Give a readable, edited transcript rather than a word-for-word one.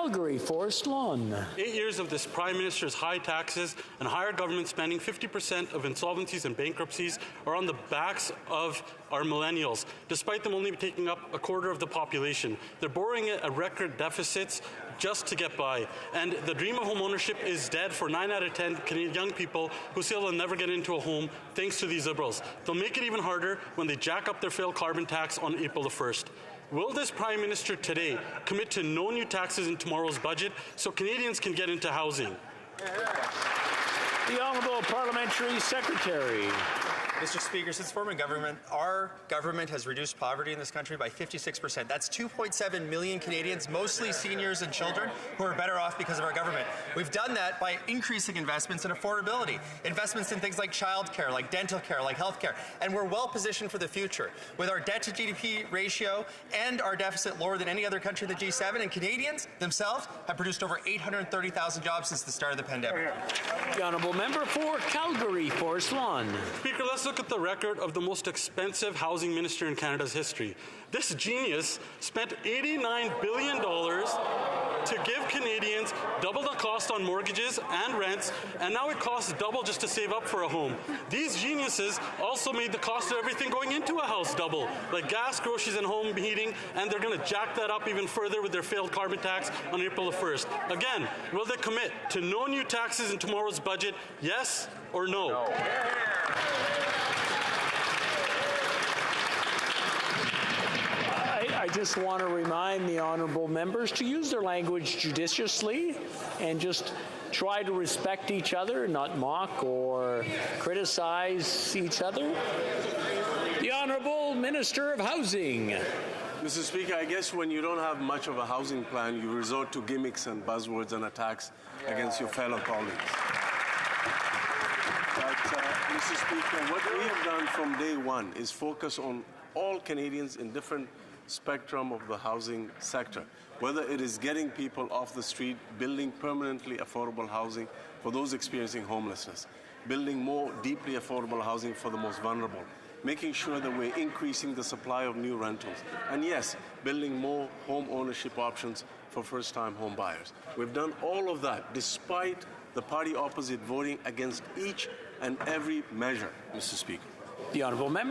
Calgary, Forest Lawn. 8 years of this Prime Minister's high taxes and higher government spending, 50% of insolvencies and bankruptcies are on the backs of our millennials, despite them only taking up a quarter of the population. They're borrowing at record deficits just to get by. And the dream of home ownership is dead for 9 out of 10 Canadian young people who say they'll never get into a home thanks to these Liberals. They'll make it even harder when they jack up their failed carbon tax on April the 1st. Will this Prime Minister today commit to no new taxes in tomorrow's budget so Canadians can get into housing? The Honourable Parliamentary Secretary. Mr. Speaker, since forming government, our government has reduced poverty in this country by 56%. That's 2.7 million Canadians, mostly seniors and children, who are better off because of our government. We've done that by increasing investments in affordability, investments in things like childcare, like dental care, like healthcare, and we're well positioned for the future. With our debt to GDP ratio and our deficit lower than any other country in the G7, and Canadians themselves have produced over 830,000 jobs since the start of the pandemic. The Honourable Member for Calgary, Forest Lawn. Speaker, let's look at the record of the most expensive housing minister in Canada's history. This genius spent $89 billion to give Canadians double the cost on mortgages and rents, and now it costs double just to save up for a home. These geniuses also made the cost of everything going into a house double, like gas, groceries, and home heating, and they're going to jack that up even further with their failed carbon tax on April the 1st. Again, will they commit to no new taxes in tomorrow's budget, yes or no? I just want to remind the honourable members to use their language judiciously and just try to respect each other, not mock or criticize each other. The Honourable Minister of Housing. Mr. Speaker, I guess when you don't have much of a housing plan, you resort to gimmicks and buzzwords and attacks against your fellow colleagues. But, Mr. Speaker, what we have done from day one is focus on all Canadians in different spectrum of the housing sector, whether it is getting people off the street, building permanently affordable housing for those experiencing homelessness, building more deeply affordable housing for the most vulnerable, making sure that we're increasing the supply of new rentals, and yes, building more home ownership options for first-time home buyers. We've done all of that despite the party opposite voting against each and every measure, Mr. Speaker. The Honourable Member.